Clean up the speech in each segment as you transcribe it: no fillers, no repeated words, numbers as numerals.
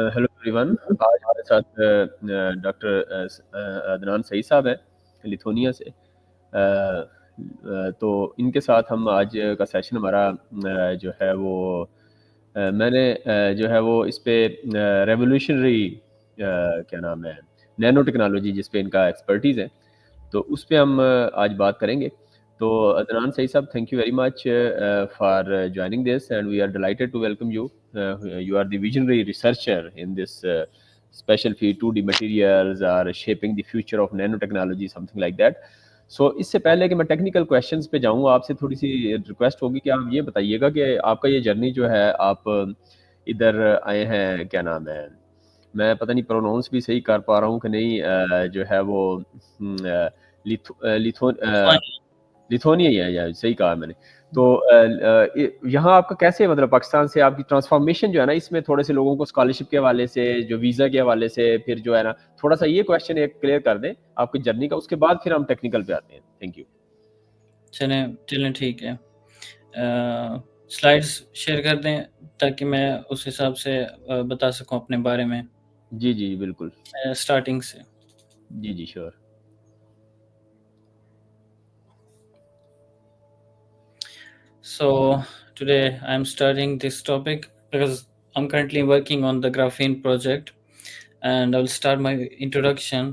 Hello everyone. आज हमारे साथ डॉक्टर अदनान सईद साहब हैं लिथुआनिया से। तो इनके साथ हम आज का सेशन हमारा जो है वो मैंने जो है वो इस पे रेवोल्यूशनरी क्या नाम है, नैनो टेक्नोलॉजी, जिस पे इनका एक्सपर्टीज़ है, तो उस पे हम आज बात करेंगे। तो अदनान सईद साहब, thank you very much for joining this, and we are delighted to welcome you. You are the visionary researcher in this special field. 2D materials are shaping the future of nanotechnology, something like that. सो इससे पहले कि मैं technical questions पे जाऊँ, आपसे थोड़ी सी request होगी कि आप ये बताइएगा कि आपका ये जर्नी जो है, आप इधर आए हैं, क्या नाम है, मैं पता नहीं प्रोनाउंस भी सही कर पा रहा हूँ कि नहीं, जो है वो लिथुआनिया। लिथुआनिया ही है, या सही कहा मैंने। तो यहाँ आपका कैसे, मतलब पाकिस्तान से आपकी ट्रांसफॉर्मेशन जो है ना, इसमें थोड़े से लोगों को स्कॉलरशिप के हवाले से, जो वीज़ा के हवाले से, फिर जो है ना, थोड़ा सा ये क्वेश्चन एक क्लियर कर दें आपकी जर्नी का, उसके बाद फिर हम टेक्निकल पे आते हैं। Thank you. चलें चलें ठीक है। स्लाइड्स शेयर कर दें ताकि मैं उस हिसाब से बता सकूं अपने बारे में जी जी बिल्कुल। स्टार्टिंग से। जी जी sure. So today I'm starting this topic because I'm currently working on the graphene project, and I'll start my introduction.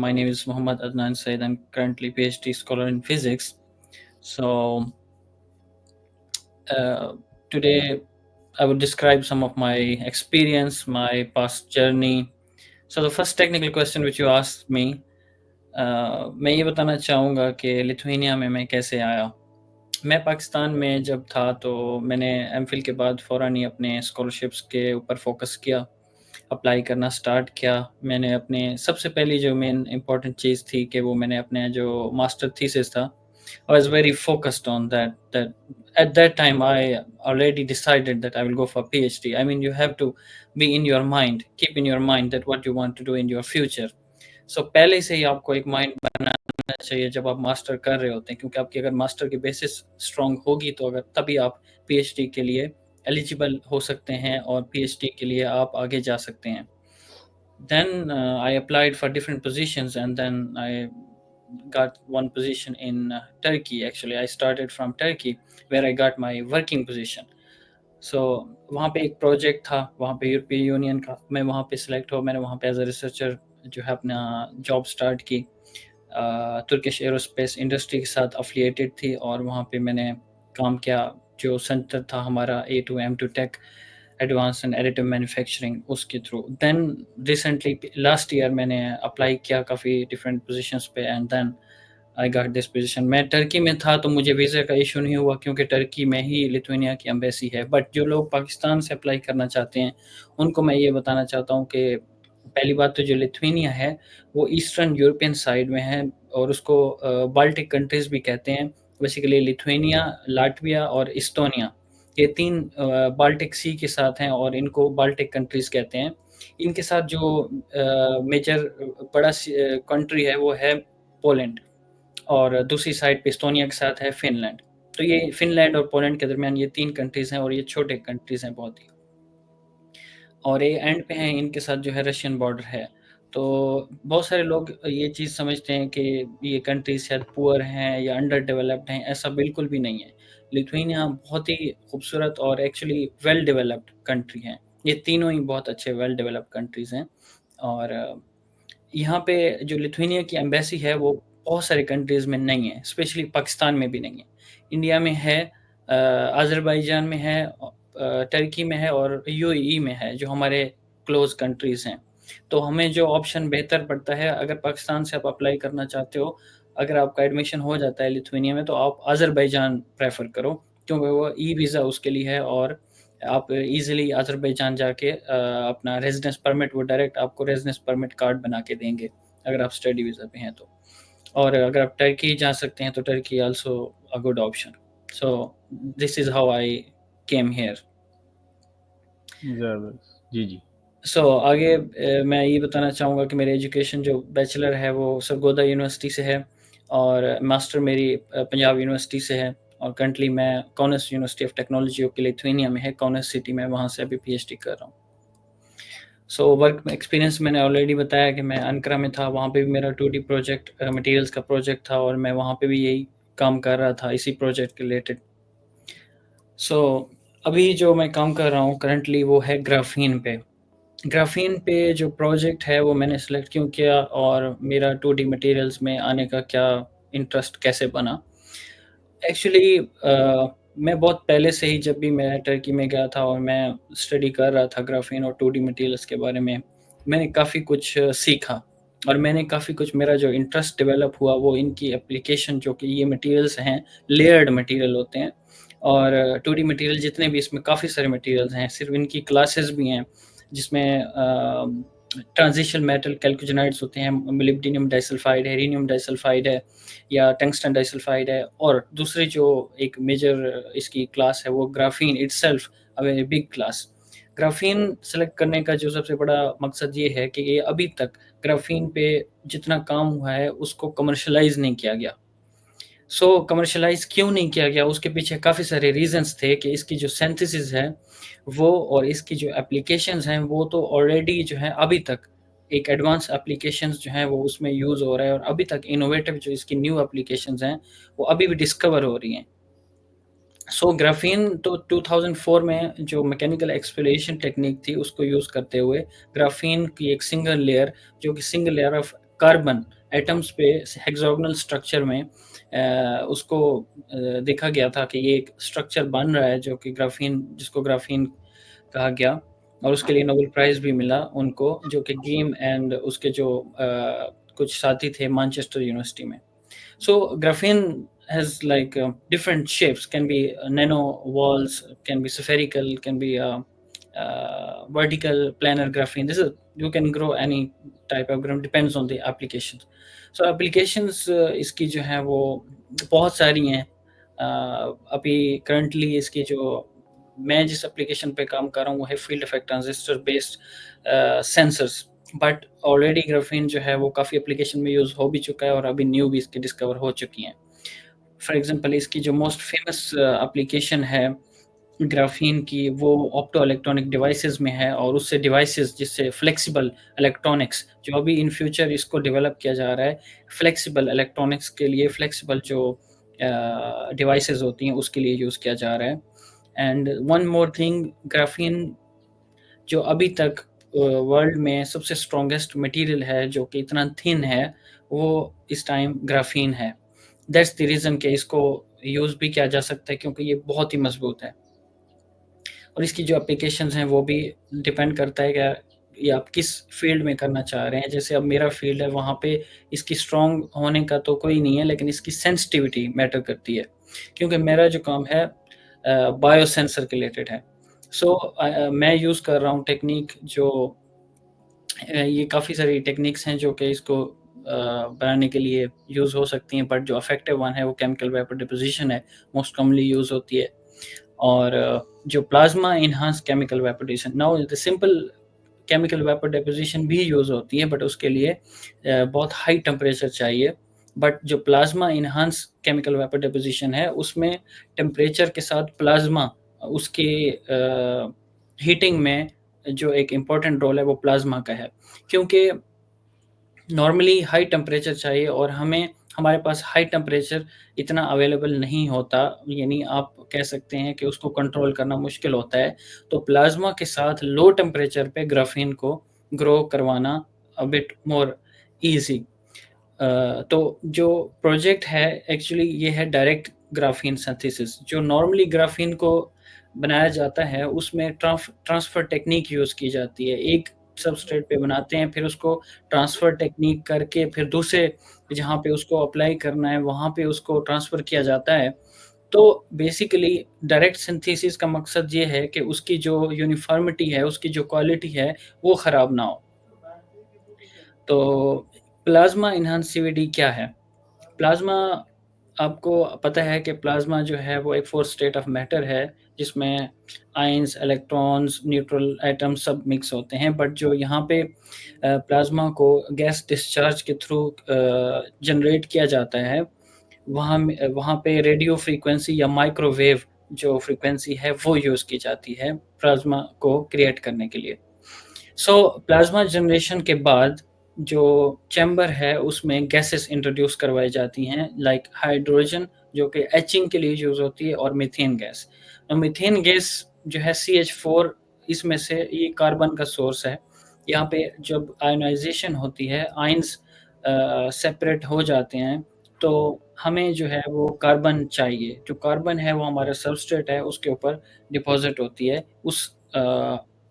My name is Muhammad Adnan Said. I'm currently PhD scholar in physics. So uh, today I would describe some of my experience, my past journey. So the first technical question which you asked me, मैं ये बताना चाहूँगा कि Lithuania में मैं कैसे आया। मैं पाकिस्तान में जब था तो मैंने एमफिल के बाद फ़ौरन ही अपने स्कॉलरशिप्स के ऊपर फ़ोकस किया, अप्लाई करना स्टार्ट किया। मैंने अपने सबसे पहली जो मेन इम्पोर्टेंट चीज़ थी कि वो मैंने अपने जो मास्टर थीसिस था, I was very focused on that at that time I already decided that I will go for PhD. I mean, you have to be in your mind, keep in your mind that what you want to do in your future. So पहले से ही आपको एक mind बनाना चाहिए जब आप master कर रहे होते हैं, क्योंकि आपकी अगर मास्टर की बेसिस स्ट्रांग होगी तो अगर तभी आप पीएचडी के लिए एलिजिबल हो सकते हैं और पीएचडी के लिए आप आगे जा सकते हैं। Then I applied for different positions, and then I got one position in Turkey. Actually, I started from Turkey, where I got my working position. So वहाँ पे एक प्रोजेक्ट था, वहाँ पे यूरोपीय यूनियन का, मैं वहाँ पे सिलेक्ट हुआ। मैंने वहाँ पे एज अ रिसर्चर जो है अपना जॉब स्टार्ट की। तुर्किश एरोस्पेस इंडस्ट्री के साथ अफिलिएटेड थी और वहाँ पे मैंने काम किया। जो सेंटर था हमारा A2M2 tech advance and additive manufacturing, उसके through. Then recently last year मैंने अप्लाई किया काफ़ी डिफरेंट पोजीशंस पे, and then I got this position. मैं टर्की में था तो मुझे वीज़ा का इशू नहीं हुआ, क्योंकि टर्की में ही लिथुआनिया की एम्बेसी है। बट जो लोग पाकिस्तान से अप्लाई करना चाहते हैं, उनको मैं ये बताना चाहता हूँ कि पहली बात तो जो लिथुआनिया है वो ईस्टर्न यूरोपियन साइड में है, और उसको बाल्टिक कंट्रीज़ भी कहते हैं। बेसिकली लिथुआनिया, लाटविया और इस्टोनिया, ये 3 बाल्टिक सी के साथ हैं और इनको बाल्टिक कंट्रीज़ कहते हैं। इनके साथ जो मेजर बड़ा कंट्री है वो है पोलैंड, और दूसरी साइड पे एस्टोनिया के साथ है फ़िनलैंड। तो ये फ़िनलैंड और पोलैंड के दरमियान ये 3 कंट्रीज़ हैं, और ये छोटे कंट्रीज़ हैं बहुत ही। और ये एंड पे हैं, इनके साथ जो है रशियन बॉर्डर है। तो बहुत सारे लोग ये चीज़ समझते हैं कि ये कंट्रीज़ शायद पुअर हैं या अंडर डेवलप्ड हैं, ऐसा बिल्कुल भी नहीं है। लिथुआनिया बहुत ही खूबसूरत और एक्चुअली वेल डेवलप्ड कंट्री है। ये तीनों ही बहुत अच्छे वेल डेवलप्ड कंट्रीज़ हैं। और यहाँ पे जो लिथुआनिया की एम्बेसी है वो बहुत सारे कंट्रीज़ में नहीं है, स्पेशली पाकिस्तान में भी नहीं है। इंडिया में है, अज़रबैजान में है, टर्की में है और यूएई में है, जो हमारे क्लोज़ कंट्रीज़ हैं। तो हमें जो ऑप्शन बेहतर पड़ता है, अगर पाकिस्तान से आप अप्लाई करना चाहते हो, अगर आपका एडमिशन हो जाता है लिथुआनिया में, तो आप अज़रबैजान प्रेफ़र करो, क्योंकि वो ई वीज़ा उसके लिए है, और आप ईज़िली अज़रबैजान जाके अपना रेज़िडेंस परमिट, वो डायरेक्ट आपको रेज़िडेंस परमिट कार्ड बना के देंगे, अगर आप स्टडी वीज़ा पे हैं तो। और अगर आप टर्की जा सकते हैं तो Turkey also a good option. So this is how I came here. ज़बरदस्त। जी जी। सो आगे मैं ये बताना चाहूँगा कि मेरी एजुकेशन जो बैचलर है वो सरगोदा यूनिवर्सिटी से है, और मास्टर मेरी पंजाब यूनिवर्सिटी से है, और करंटली मैं conus university of technology of Lithuania में है, कॉनस सिटी में, वहाँ से अभी पीएचडी कर रहा हूँ। सो वर्क एक्सपीरियंस मैंने ऑलरेडी बताया कि मैं अनकरा में था, वहाँ पे भी मेरा 2D प्रोजेक्ट मटेरियल्स का प्रोजेक्ट था और मैं वहाँ पे भी यही काम कर रहा था इसी प्रोजेक्ट के रिलेटेड। सो अभी जो मैं काम कर रहा हूँ करंटली वो है ग्राफ़ीन पे। ग्राफ़ीन पे जो प्रोजेक्ट है वो मैंने सेलेक्ट क्यों किया और मेरा 2D मटेरियल्स में आने का क्या इंटरेस्ट कैसे बना? एक्चुअली मैं बहुत पहले से ही जब भी मैं टर्की में गया था और मैं स्टडी कर रहा था ग्राफ़ीन और 2D मटेरियल्स के बारे में, मैंने काफ़ी कुछ सीखा और मैंने काफ़ी कुछ मेरा जो इंटरेस्ट डेवलप हुआ वो इनकी एप्लीकेशन जो कि ये मटेरियल्स हैं, लेयर्ड मटेरियल होते हैं और 2D मटेरियल जितने भी इसमें काफ़ी सारे मटेरियल्स हैं, सिर्फ़ इनकी क्लासेस भी हैं जिसमें ट्रांज़िशन मेटल कैल्कोजेनाइड्स होते हैं, मोलिब्डेनम डाइसल्फ़ाइड है, हीलियम डाइसल्फ़ाइड है या टंगस्टन डाइसल्फ़ाइड है और दूसरी जो एक मेजर इसकी क्लास है वो graphene itself a very big class. Graphene select करने का जो सबसे बड़ा मकसद ये है कि ये अभी तक ग्राफ़ीन पे जितना काम हुआ है उसको कमर्शियलाइज़ नहीं किया गया। सो कमर्शियलाइज़ क्यों नहीं किया गया उसके पीछे काफ़ी सारे रीज़न्स थे कि इसकी जो सिंथेसिस है वो और इसकी जो एप्लीकेशंस हैं वो तो ऑलरेडी जो है अभी तक एक एडवांस एप्लीकेशंस जो हैं वो उसमें यूज़ हो रहा है और अभी तक इनोवेटिव जो इसकी न्यू एप्लीकेशंस हैं वो अभी भी डिस्कवर हो रही हैं। सो ग्राफ़ीन तो 2004 में जो मैकेनिकल एक्सफोलिएशन टेक्नीक थी उसको यूज़ करते हुए ग्राफ़ीन की एक सिंगल लेयर जो कि single layer of carbon atoms पे हेक्सागोनल स्ट्रक्चर में उसको देखा गया था कि ये एक स्ट्रक्चर बन रहा है जो कि ग्राफ़ीन जिसको ग्राफ़ीन कहा गया और उसके लिए नोबेल प्राइज़ भी मिला उनको जो कि गेम एंड उसके जो कुछ साथी थे मैनचेस्टर यूनिवर्सिटी में। So graphene has like different shapes, can be nano walls, can be spherical, can be vertical planar graphene. This is you can grow any type of graphene depends on the applications. So applications इसकी जो है वो बहुत सारी हैं। अभी currently इसकी जो मैं जिस एप्लीकेशन पे काम कर रहा हूँ वो है field effect transistor based sensors but already graphene जो है वो काफ़ी एप्लीकेशन में यूज़ हो भी चुका है और अभी न्यू भी इसकी डिस्कवर हो चुकी हैं। फॉर एग्जांपल इसकी जो मोस्ट फेमस एप्लीकेशन है ग्राफीन की वो ऑप्टो इलेक्ट्रॉनिक डिवाइसेस में है और उससे डिवाइसेस जिससे फ्लेक्सिबल इलेक्ट्रॉनिक्स जो अभी इन फ्यूचर इसको डेवलप किया जा रहा है फ्लेक्सिबल इलेक्ट्रॉनिक्स के लिए फ्लेक्सिबल जो डिवाइसेस होती हैं उसके लिए यूज़ किया जा रहा है। And one more thing graphene जो अभी तक वर्ल्ड में सबसे स्ट्रॉन्गेस्ट मटेरियल है जो कि इतना थिन है वो इस टाइम ग्राफीन है। दैट्स द रीज़न कि इसको यूज़ भी किया जा सकता है क्योंकि ये बहुत ही मज़बूत है। और इसकी जो एप्लीकेशंस हैं वो भी डिपेंड करता है कि ये आप किस फ़ील्ड में करना चाह रहे हैं। जैसे अब मेरा फ़ील्ड है वहाँ पे इसकी स्ट्रॉन्ग होने का तो कोई नहीं है लेकिन इसकी सेंसिटिविटी मैटर करती है। क्योंकि मेरा जो काम है बायोसेंसर के रिलेटेड है। सो मैं यूज़ कर रहा हूँ टेक्नीक जो ये काफ़ी सारी टेक्निक्स हैं जो कि इसको बनाने के लिए यूज़ हो सकती हैं बट जो इफ़ेक्टिव वन है वो केमिकल वेपर डिपोज़िशन है, मोस्ट कॉमनली यूज़ होती है। और जो plasma enhanced chemical vapour deposition now the simple chemical vapour deposition भी यूज़ होती है बट उसके लिए बहुत हाई टेम्परेचर चाहिए। बट जो plasma enhanced chemical vapour deposition है उसमें टेम्परेचर के साथ प्लाज़्मा उसके हीटिंग में जो एक इम्पोर्टेंट रोल है वो प्लाज़्मा का है। क्योंकि नॉर्मली हाई टेम्परेचर चाहिए और हमारे पास हाई टेम्परेचर इतना अवेलेबल नहीं होता, यानी आप कह सकते हैं कि उसको कंट्रोल करना मुश्किल होता है। तो प्लाज़्मा के साथ लो टेम्परेचर पे ग्राफ़ीन को ग्रो करवाना अ बिट मोर ईज़ी। तो जो प्रोजेक्ट है एक्चुअली ये है डायरेक्ट ग्राफ़ीन सिंथेसिस जो नॉर्मली ग्राफ़ीन को बनाया जाता है उसमें ट्रांसफ़र टेक्नीक यूज़ की जाती है। एक सबस्ट्रेट पे बनाते हैं फिर उसको ट्रांसफ़र टेक्नीक करके फिर दूसरे जहाँ पे उसको अप्लाई करना है वहाँ पे उसको ट्रांसफ़र किया जाता है। तो बेसिकली डायरेक्ट सिंथेसिस का मकसद ये है कि उसकी जो यूनिफ़ॉर्मिटी है, उसकी जो क्वालिटी है वो ख़राब ना हो। तो प्लाज़्मा एनहांस्ड सीवीडी क्या है? प्लाज़्मा आपको पता है कि प्लाज़्मा जो है वो एक फ़ोर्थ स्टेट ऑफ मैटर है, जिसमें आयन्स, इलेक्ट्रॉन्स, न्यूट्रल एटम्स सब मिक्स होते हैं। बट जो यहाँ पे प्लाज़्मा को गैस डिस्चार्ज के थ्रू जनरेट किया जाता है, वहाँ पे रेडियो फ्रीक्वेंसी या माइक्रोवेव जो फ्रीक्वेंसी है वो यूज़ की जाती है प्लाज़्मा को क्रिएट करने के लिए। सो प्लाज्मा जनरेशन के बाद जो चैम्बर है उसमें गैसेस इंट्रोड्यूस करवाई जाती हैं लाइक हाइड्रोजन जो कि एचिंग के लिए यूज़ होती है और मीथेन गैस। मीथेन गैस जो है CH4 इसमें से ये कार्बन का सोर्स है। यहाँ पे जब आयोनाइज़ेशन होती है आयंस सेपरेट हो जाते हैं तो हमें जो है वो कार्बन चाहिए। जो कार्बन है वो हमारा सबस्ट्रेट है उसके ऊपर डिपॉज़िट होती है उस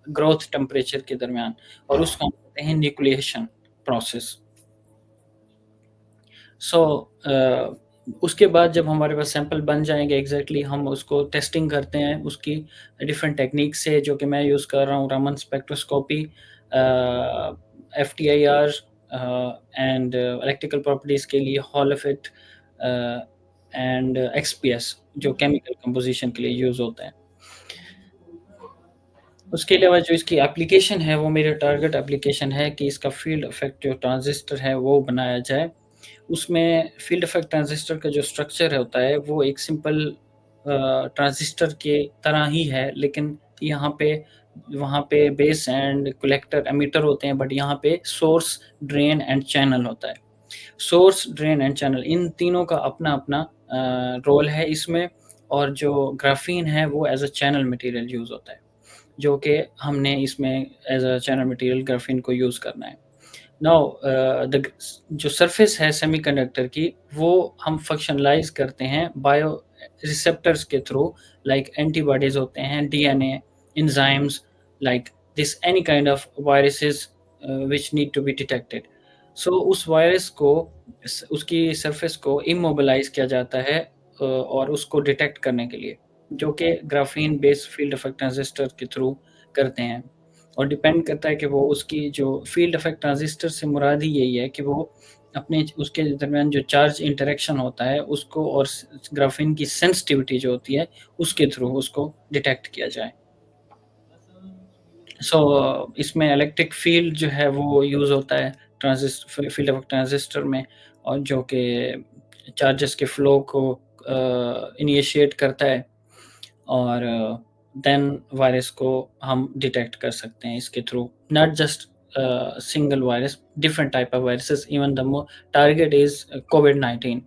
ग्रोथ टेम्परेचर के दरमियान और उसको हम कहते हैं न्यूक्लिएशन प्रोसेस। सो उसके बाद जब हमारे पास सैंपल बन जाएँगे एग्ज़ैक्टली हम उसको टेस्टिंग करते हैं उसकी डिफरेंट टेक्नीक से जो कि मैं यूज़ कर रहा हूँ Raman spectroscopy FTIR and electrical properties के लिए हॉल इफेक्ट एंड XPS जो केमिकल कंपोज़िशन के लिए यूज़ होता है। उसके अलावा जो इसकी एप्लीकेशन है वो मेरा टारगेट एप्लीकेशन है कि इसका फ़ील्ड इफ़ेक्ट जो ट्रांजिस्टर है वो बनाया जाए। उसमें फ़ील्ड इफ़ेक्ट ट्रांजिस्टर का जो स्ट्रक्चर होता है वो एक सिंपल ट्रांजिस्टर के तरह ही है लेकिन यहाँ पे वहाँ पे बेस एंड कलेक्टर एमिटर होते हैं बट यहाँ पे सोर्स, ड्रेन एंड चैनल होता है। Source, drain and channel in तीनों का अपना-अपना रोल है इसमें और जो ग्राफ़ीन है वो as a channel material use होता है। जो कि हमने इसमें as a channel material graphene को यूज़ करना है। नाउ द जो सरफेस है सेमीकंडक्टर की वो हम फ़ंक्शनलाइज़ करते हैं बायो रिसेप्टर्स के थ्रू लाइक एंटीबॉडीज़ होते हैं, DNA, enzymes like this any kind of viruses which need to be detected. So उस वायरस को उसकी सरफेस को इमोबिलाइज़ किया जाता है और उसको डिटेक्ट करने के लिए जो कि ग्राफ़ीन बेस्ड फ़ील्ड इफ़ेक्ट ट्रांजिस्टर के थ्रू करते हैं और डिपेंड करता है कि वो उसकी जो फ़ील्ड इफ़ेक्ट ट्रांजिस्टर से मुराद ही यही है कि वो अपने उसके दरमियान जो चार्ज इंटरैक्शन होता है उसको और ग्राफ़ीन की सेंसिटिविटी जो होती है उसके थ्रू उसको डिटेक्ट किया जाए। इसमें इलेक्ट्रिक फ़ील्ड जो है वो यूज़ होता है फ़ील्ड इफ़ेक्ट ट्रांजिस्टर में और जो कि चार्जेस के फ्लो को इनिशिएट करता है और देन वायरस को हम डिटेक्ट कर सकते हैं इसके through not just single virus different type of viruses even the target is कोविड-19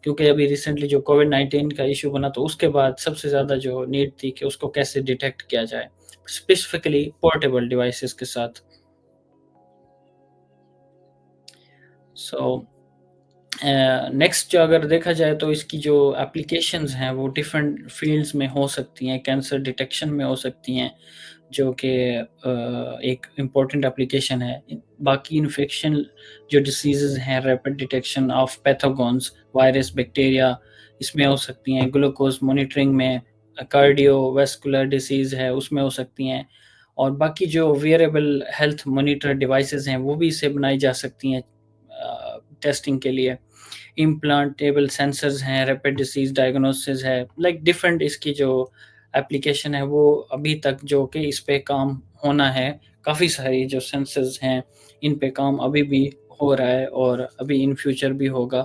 क्योंकि अभी रिसेंटली जो कोविड-19 का इशू बना तो उसके बाद सबसे ज़्यादा जो नीड थी कि उसको कैसे डिटेक्ट किया जाए स्पेसिफिकली पोर्टेबल डिवाइसेस के साथ। सो नेक्स्ट जो अगर देखा जाए तो इसकी जो एप्लीकेशंस हैं वो डिफरेंट फील्ड्स में हो सकती हैं, कैंसर डिटेक्शन में हो सकती हैं, जो कि एक इम्पोर्टेंट एप्लीकेशन है। बाकी इन्फेक्शन जो डिसीज़ेज़ हैं, rapid detection of pathogens, virus, bacteria इसमें हो सकती हैं। ग्लूकोज़ मॉनिटरिंग में कार्डियोवैस्कुलर डिसीज़ है, उसमें हो सकती हैं और बाकी जो वियरेबल हेल्थ मॉनिटर डिवाइसेज़ हैं, वो भी इससे बनाई जा सकती हैं टेस्टिंग के लिए। इम्प्लांटेबल सेंसर्स हैं, रैपिड डिसीज़ डायग्नोसिस है, लाइक डिफरेंट इसकी जो एप्लीकेशन है वो अभी तक जो कि इस पे काम होना है। काफ़ी सारी जो सेंसर्स हैं, इन पे काम अभी भी हो रहा है और अभी इन फ्यूचर भी होगा,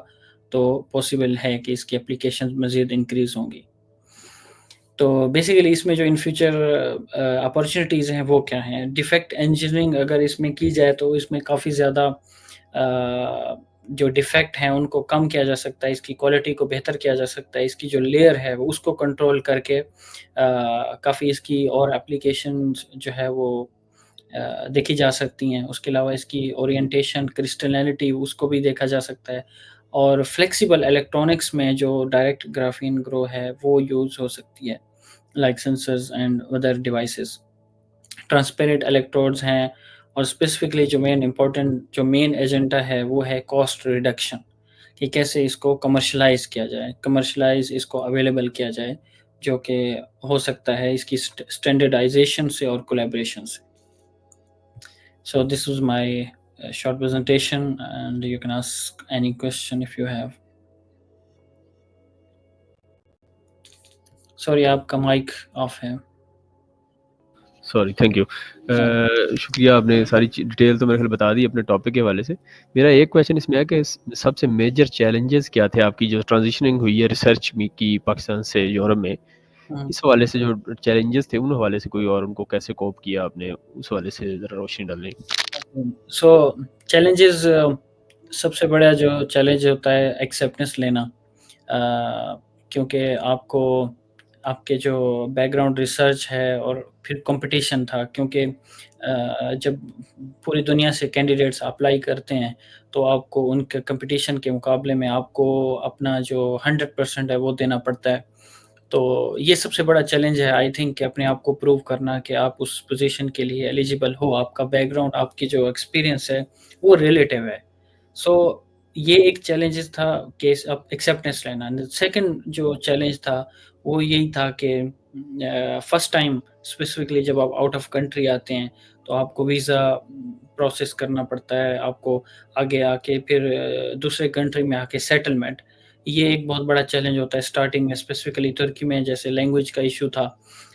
तो पॉसिबल है कि इसकी एप्लीकेशंस मज़ीद इंक्रीज़ होंगी। तो बेसिकली इसमें जो इन फ्यूचर अपॉर्च्युनिटीज़ हैं वो क्या हैं? डिफेक्ट इंजीनियरिंग अगर इसमें की जाए तो इसमें काफ़ी ज़्यादा जो डिफेक्ट हैं उनको कम किया जा सकता है, इसकी क्वालिटी को बेहतर किया जा सकता है, इसकी जो लेयर है वो उसको कंट्रोल करके काफ़ी इसकी और एप्लीकेशंस जो है वो देखी जा सकती हैं। उसके अलावा इसकी ओरिएंटेशन, क्रिस्टलैनिटी उसको भी देखा जा सकता है और फ्लेक्सिबल इलेक्ट्रॉनिक्स में जो डायरेक्ट ग्राफीन ग्रो है वो यूज़ हो सकती है, like sensors and other devices. Transparent electrodes हैं और स्पेसिफिकली जो मेन एजेंडा है वो है कॉस्ट रिडक्शन कि कैसे इसको कमर्शियलाइज़ किया जाए, कमर्शियलाइज़ इसको अवेलेबल किया जाए, जो कि हो सकता है इसकी स्टैंडर्डाइज़ेशन से और कोलैबोरेशन से। So this was my short presentation and you can ask any question if you have. Sorry आपका माइक ऑफ है। Sorry, thank you. शुक्रिया, आपने सारी डिटेल तो मेरे ख्याल बता दी अपने टॉपिक के हवाले से। मेरा एक क्वेश्चन इसमें है कि सबसे मेजर चैलेंजेस क्या थे आपकी जो ट्रांजिशनिंग हुई है रिसर्च में की पाकिस्तान से यूरोप में, हुँ। इस हवाले से जो चैलेंजेस थे, उन हवाले से कोई और उनको कैसे कोप किया आपने, उस हवाले से ज़रा रोशनी डालें? सो चैलेंजेस सबसे बड़ा जो चैलेंज होता है एक्सेप्टेंस लेना। क्योंकि आपको आपके जो बैकग्राउंड रिसर्च है और फिर कॉम्पिटिशन था क्योंकि जब पूरी दुनिया से कैंडिडेट्स अप्लाई करते हैं, तो आपको उनके कॉम्पिटिशन के मुकाबले में आपको अपना जो 100% है वो देना पड़ता है। तो ये सबसे बड़ा चैलेंज है आई थिंक कि अपने आप को प्रूव करना कि आप उस पोज़ीशन के लिए एलिजिबल हो, आपका बैकग्राउंड, आपकी जो एक्सपीरियंस है, वो रिलेटिव है। सो ये एक चैलेंजेस था कि अब एक्सेप्टेंस लेना। सेकंड जो चैलेंज था, वो यही था कि फर्स्ट टाइम स्पेसिफिकली जब आप आउट ऑफ कंट्री आते हैं, तो आपको वीज़ा प्रोसेस करना पड़ता है, आपको आगे आके फिर दूसरे कंट्री में आके सेटलमेंट, ये एक बहुत बड़ा चैलेंज होता है स्टार्टिंग में स्पेसिफिकली तुर्की में जैसे लैंग्वेज का इश्यू था,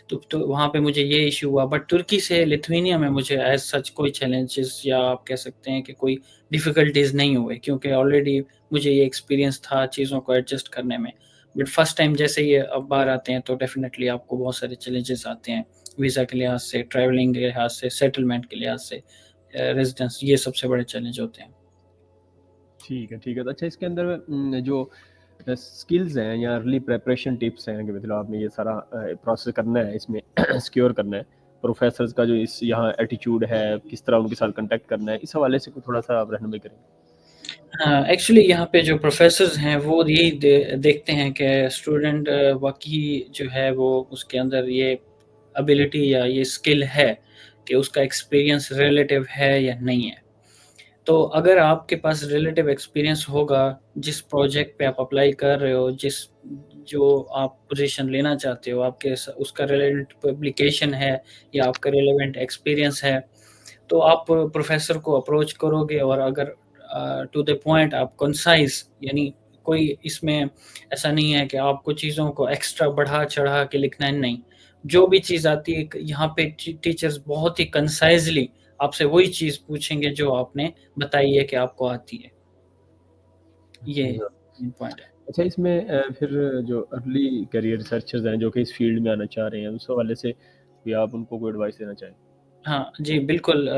तो वहाँ पे मुझे ये इश्यू हुआ बट तुर्की से लिथुआनिया में मुझे एज़ सच कोई चैलेंजेस या आप कह सकते हैं कि कोई डिफ़िकल्टीज़ नहीं हुए क्योंकि ऑलरेडी मुझे ये एक्सपीरियंस था चीज़ों को एडजस्ट करने में। बट फर्स्ट टाइम जैसे ही अब बाहर आते हैं तो डेफ़िनेटली आपको बहुत सारे चैलेंजेस आते हैं, वीज़ा के लिहाज़ से, ट्रैवलिंग के लिहाज़ से, सेटलमेंट के लिहाज़ से, रेज़िडेंस ये सबसे बड़े चैलेंज होते हैं। ठीक है, ठीक है। तो अच्छा इसके अंदर जो स्किल्स हैं या अर्ली प्रिपरेशन टिप्स हैं कि मतलब आपने ये सारा प्रोसेस करना है, इसमें सिक्योर करना है, प्रोफ़ेसर्स का जो इस यहाँ एटीट्यूड है, किस तरह उनके साथ कॉन्टैक्ट करना है, इस हवाले से कोई थोड़ा-सा आप रहनुमाई करें? हाँ, एक्चुअली यहाँ पे जो प्रोफ़ेसर्स हैं वो यही देखते हैं कि स्टूडेंट वाक़ई जो है वो उसके अंदर ये एबिलिटी या ये स्किल है कि उसका एक्सपीरियंस रिलेटिव है या नहीं है। तो अगर आपके पास रिलेटिव एक्सपीरियंस होगा, जिस प्रोजेक्ट पे आप अप्लाई कर रहे हो, जो आप पोज़ीशन लेना चाहते हो, आपके स उसका रिलेवेंट पब्लिकेशन है या आपका रिलेवेंट एक्सपीरियंस है, तो आप प्रोफ़ेसर को अप्रोच करोगे और अगर टू द पॉइंट आप कंसाइज़ यानी कोई इसमें ऐसा नहीं है कि आपको चीज़ों को एक्स्ट्रा बढ़ा-चढ़ा के लिखना है, नहीं। जो भी चीज़ आती है यहाँ पे टीचर्स बहुत ही कंसाइज़ली आपसे वही चीज़ पूछेंगे जो आपने बताई है कि आपको आती है। ये हाँ। मेन पॉइंट है। अच्छा इसमें फिर जो अर्ली करियर रिसर्चर्स हैं जो कि इस फील्ड में आना चाह रहे हैं, उस हवाले से भी आप उनको कोई एडवाइस देना चाहें? हाँ, जी बिल्कुल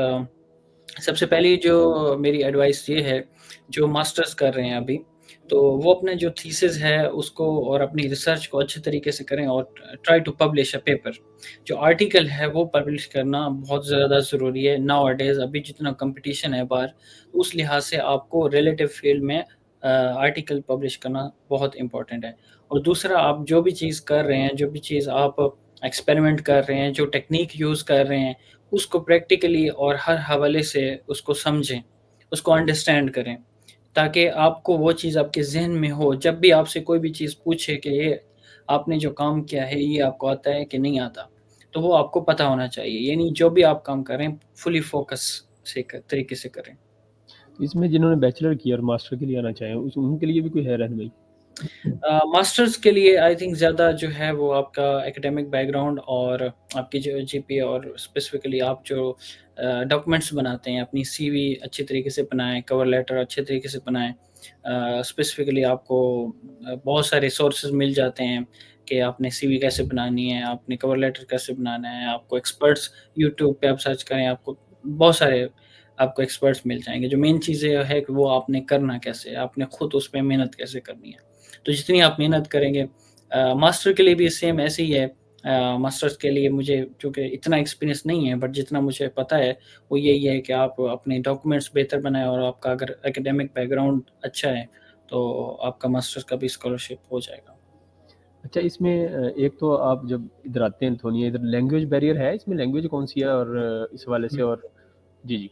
सबसे पहली जो मेरी एडवाइस ये है, जो मास्टर्स कर रहे हैं अभी, तो वो अपने जो थीसिस है उसको और अपनी रिसर्च को अच्छे तरीके से करें और try to publish a paper. जो आर्टिकल है वो पब्लिश करना बहुत ज़्यादा ज़रूरी है नाउ-अ-डेज़ अभी जितना कॉम्पिटिशन है बाहर, उस लिहाज़ से आपको रिलेटिव फ़ील्ड में आर्टिकल पब्लिश करना बहुत इम्पोर्टेंट है। और दूसरा आप जो भी चीज़ कर रहे हैं, जो भी चीज़ आप एक्सपेरिमेंट कर रहे हैं, जो टेक्नीक यूज़ कर रहे हैं, उसको प्रैक्टिकली और हर हवाले से उसको समझें, उसको अंडरस्टैंड करें, ताकि आपको वो चीज़ आपके ज़हन में हो, जब भी आपसे कोई भी चीज़ पूछे कि ये आपने जो काम किया है, ये आपको आता है कि नहीं आता? तो वो आपको पता होना चाहिए, यानी जो भी आप काम कर रहे हैं, फुली फ़ोकस से क तरीके से करें। तो इसमें जिन्होंने बैचलर किया और मास्टर के लिए आना चाहें, उस उनके लिए भी कोई है रहनुमाई? मास्टर्स के लिए आई थिंक ज़्यादा जो है वो आपका एकेडमिक बैकग्राउंड और आपकी जो जीपीए और स्पेसिफिकली आप जो डॉक्यूमेंट्स बनाते हैं, अपनी सीवी अच्छे तरीके से बनाएँ, कवर लेटर अच्छे तरीके से बनाएँ। स्पेसिफिकली आपको बहुत सारे सोर्सेज़ मिल जाते हैं कि आपने सीवी कैसे बनानी है, आपने कवर लेटर कैसे बनाना है, आपको एक्सपर्ट्स यूट्यूब पे आप सर्च करें, आपको बहुत सारे आपको एक्सपर्ट्स मिल जाएँगे। जो मेन चीज़ें है कि वो आपने करना कैसे है, आपने खुद उस पे मेहनत कैसे करनी है। तो जितनी आप मेहनत करेंगे मास्टर के लिए भी सेम ऐसे ही है। मास्टर्स के लिए मुझे चूँकि इतना एक्सपीरियंस नहीं है बट जितना मुझे पता है, वो यही है कि आप अपने डॉक्यूमेंट्स बेहतर बनाएँ और आपका अगर एकेडमिक बैकग्राउंड अच्छा है, तो आपका मास्टर्स का भी स्कॉलरशिप हो जाएगा। अच्छा इसमें एक तो आप जब इधर आते हैं लिथुआनिया, इधर लैंग्वेज बैरियर है? इसमें लैंग्वेज कौन-सी है और इस हवाले हुँ। से और जी, जी।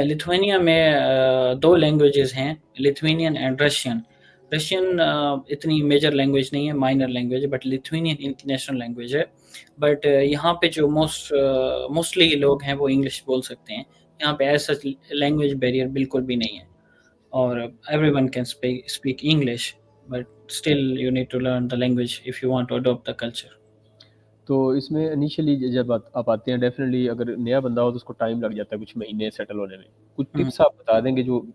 लिथुआनिया में 2 लैंग्वेजेज़ हैं, लिथुआनियन एंड रशियन। रशियन इतनी मेजर लैंग्वेज नहीं है, माइनर लैंग्वेज है, बट लिथुआनियन इनकी नेशनल लैंग्वेज है। बट यहाँ पे जो मोस्टली लोग हैं, वो इंग्लिश बोल सकते हैं। यहाँ पे एज़ सच लैंग्वेज बैरियर बिल्कुल भी नहीं है और everyone can speak English, but still you need to learn the language if you want to adopt the culture. तो इसमें इनिशियली जब आप आते हैं डेफ़िनेटली अगर नया बंदा हो तो उसको टाइम लग जाता है कुछ महीने सेटल होने में। कुछ हुँ। टिप्स आप बता देंगे जो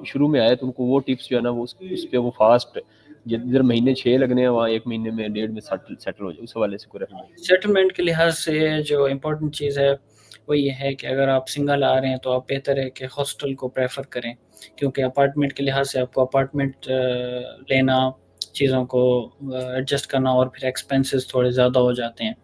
शुरू में आए तो उनको वो टिप्स जो है ना वो उस पे वो फ़ास्ट जिधर महीने 6 लगने हैं वहाँ 1 महीने में 1.5 में सेटल हो जाए, उस हवाले से कोई रेकमेंडेशन? सेटलमेंट के लिहाज से जो इम्पोर्टेंट चीज़ है वो ये है कि अगर आप सिंगल आ रहे हैं तो आप बेहतर है कि हॉस्टल को प्रेफर करें, क्योंकि अपार्टमेंट के लिहाज से आपको अपार्टमेंट लेना, चीज़ों को एडजस्ट करना और फिर एक्सपेंसेस थोड़े ज़्यादा हो जाते हैं।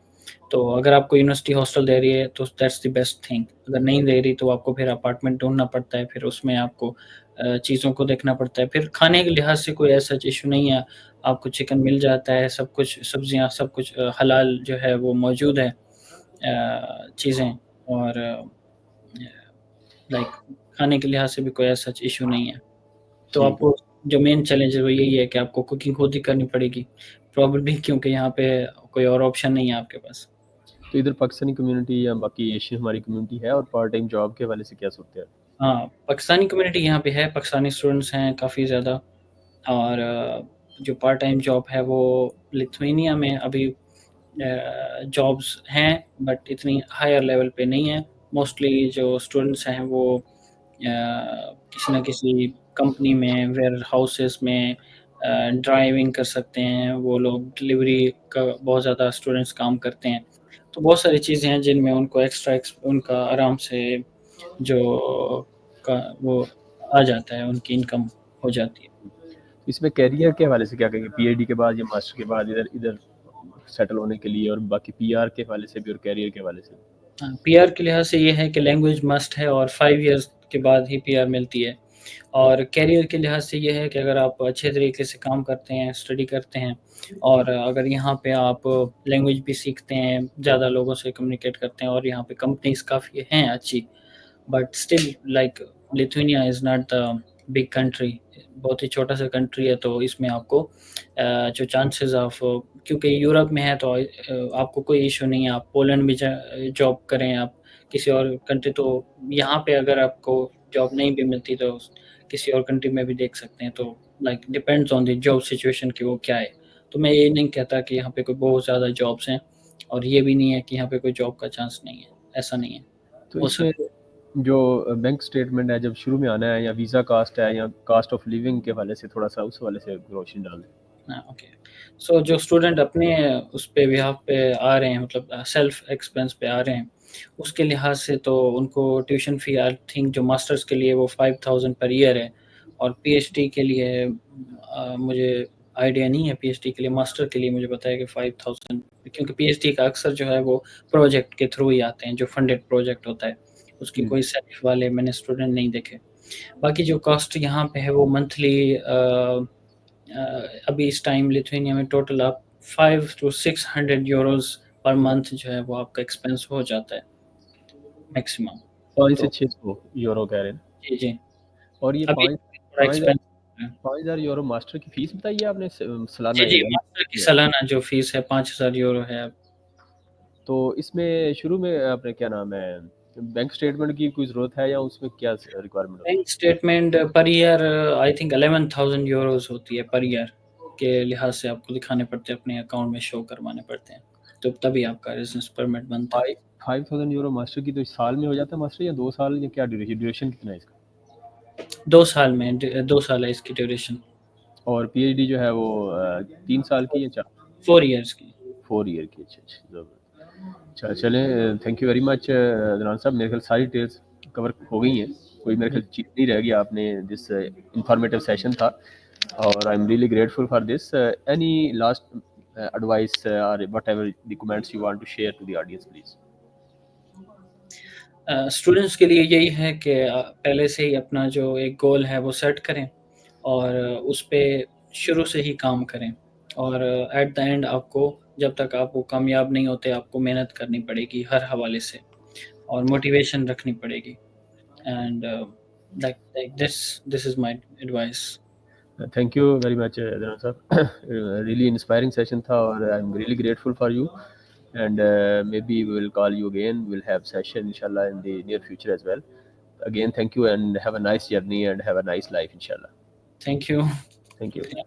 तो अगर आपको यूनिवर्सिटी हॉस्टल दे रही है तो दैट्स द बेस्ट थिंग। अगर नहीं दे रही तो आपको फिर अपार्टमेंट ढूँढना पड़ता है, फिर उसमें आपको चीज़ों को देखना पड़ता है। फिर खाने के लिहाज से कोई ऐसा इश्यू नहीं है, आपको चिकन मिल जाता है, सब कुछ सब्जियाँ, सब कुछ हलाल जो है वो मौजूद है चीज़ें, और लाइक खाने के लिहाज से भी कोई ऐसा इश्यू नहीं है। तो ठीक है। आपको जो मेन चैलेंज है वो यही है कि आपको कुकिंग खुद ही करनी पड़ेगी, प्रॉबेबली, क्योंकि यहाँ पे कोई और ऑप्शन नहीं है आपके पास। तो इधर पाकिस्तानी कम्युनिटी या बाकी एशियन हमारी कम्युनिटी है, और पार्ट टाइम जॉब के हवाले से क्या सूरत है? हाँ, पाकिस्तानी कम्युनिटी यहाँ पे है, पाकिस्तानी स्टूडेंट्स हैं काफ़ी ज़्यादा, और जो पार्ट टाइम जॉब है वो लिथुआनिया में अभी जॉब्स हैं, बट इतनी हायर लेवल पे नहीं है। मोस्टली जो स्टूडेंट्स हैं वो किसी न किसी कंपनी में, वेयर हाउसेस में ड्राइविंग कर सकते हैं, वो लोग डिलीवरी का बहुत ज़्यादा स्टूडेंट्स काम करते हैं। तो बहुत सारी चीज़ें हैं जिनमें उनको उनका आराम से जो का वो आ जाता है, उनकी इनकम हो जाती है। इसमें कैरियर के हवाले से क्या कहेंगे, पीएचडी के बाद या मास्टर के बाद इधर इधर सेटल होने के लिए, और बाकी पीआर के हवाले से भी और कैरियर के हवाले से? हाँ, पीआर के लिहाज से ये है कि लैंग्वेज मस्ट है और 5 इयर्स के बाद ही पीआर मिलती है। और करियर के लिहाज से ये है कि अगर आप अच्छे तरीके से काम करते हैं, स्टडी करते हैं, और अगर यहाँ पे आप लैंग्वेज भी सीखते हैं, ज़्यादा लोगों से कम्युनिकेट करते हैं, और यहाँ पे कंपनीज़ काफ़ी हैं अच्छी, but still like Lithuania is not the big country, बहुत ही छोटा-सा कंट्री है, तो इसमें आपको जो चांसेस ऑफ, क्योंकि यूरोप में है तो आपको कोई इश्यू नहीं है, आप पोलैंड में जॉब करें, आप किसी और कंट्री, तो यहाँ पे अगर आपको जॉब नहीं भी मिलती तो किसी और कंट्री में भी देख सकते हैं, तो like depends on the job situation कि वो क्या है। तो मैं ये नहीं कहता कि यहाँ पे कोई बहुत ज़्यादा जॉब्स हैं, और ये भी नहीं है कि यहाँ पे कोई जॉब का चांस नहीं है, ऐसा नहीं है। तो हो इसमें सकता जो बैंक स्टेटमेंट है जब शुरू में आना है, या वीज़ा कास्ट है, या कास्ट ऑफ लिविंग के हवाले से थोड़ा सा उस हवाले से रोशनी डाल दें। हाँ, ओके। सो जो स्टूडेंट अपने उस पे बिहाफ़ पे आ रहे हैं, मतलब सेल्फ एक्सपेंस पे आ रहे हैं, उसके लिहाज से तो उनको ट्यूशन फ़ी आई थिंक जो मास्टर्स के लिए वो 5000 पर ईयर है, और पीएचडी के लिए मुझे आइडिया नहीं है, पीएचडी के लिए, मास्टर के लिए मुझे पता है कि 5000, क्योंकि पीएचडी का अक्सर जो है वो प्रोजेक्ट के थ्रू ही आते हैं, जो फंडेड प्रोजेक्ट होता है, उसकी कोई सेल्फ वाले मैंने स्टूडेंट नहीं देखे। बाकी जो कॉस्ट यहाँ पे है वो मंथली अभी इस टाइम लिथुआनिया में टोटल आप 5 टू 600 यूरोज़ पर मंथ जो है वो आपका एक्सपेंस हो जाता है मैक्सिमम। 5 से तो 600 यूरो कह रहे हैं। जी, जी। और ये अभी पाँच थोड़ा पाँच हज़ार एक्सपेंसिव है। 5,000 यूरो मास्टर की फ़ीस बताई है आपने, सालाना जी, जी, ईयरली? मास्टर की सालाना जो फ़ीस है 5000 यूरो है अब। तो इसमें शुरू में आपने क्या नाम है, बैंक स्टेटमेंट की कोई ज़रूरत है, या उसमें क्या रिक्वायरमेंट होती bank statement per year I think 11,000 euros होती है पर ईयर, के लिहाज से आपको दिखाने पड़ते हैं, अपने अकाउंट में शो करवाने पड़ते हैं, तो तभी आपका रेज़िडेंस परमिट बनता है। है? 5,000 यूरो मास्टर की तो इस साल में हो जाता है मास्टर, या 2 साल, या क्या ड्यूरेशन कितना है इसका? 2 साल में 2 साल है इसकी ड्यूरेशन, और पीएचडी जो है वो 3 साल की या 4? 4 इयर्स की। 4 ईयर की। अच्छा, अच्छा, ज़बरदस्त। अच्छा, चलें, thank you very much Adnan साहब, मेरे ख्याल सारी डिटेल्स कवर हो गई हैं, कोई मेरे जी। ख्याल चीज़ नहीं रह गई। आपने दिस इंफॉर्मेटिव सेशन था, और I am really grateful for this. Any last advice और whatever the comments you want to share to the audience please? Students के लिए यही है कि पहले से ही अपना जो एक गोल है वो सेट करें, और उस पे शुरू से ही काम करें, और एट द एंड आपको, जब तक आप वो कामयाब नहीं होते, आपको मेहनत करनी पड़ेगी हर हवाले से, और मोटिवेशन रखनी पड़ेगी, and like like this is my advice. Thank you very much Adnan साहब, रियली इंस्पायरिंग सेशन था, और I am really grateful for you, and maybe we will call you again. We'll have session inshallah in the near future as well. Again, thank you, and have a nice journey, and have a nice life inshallah. Thank you. Thank you.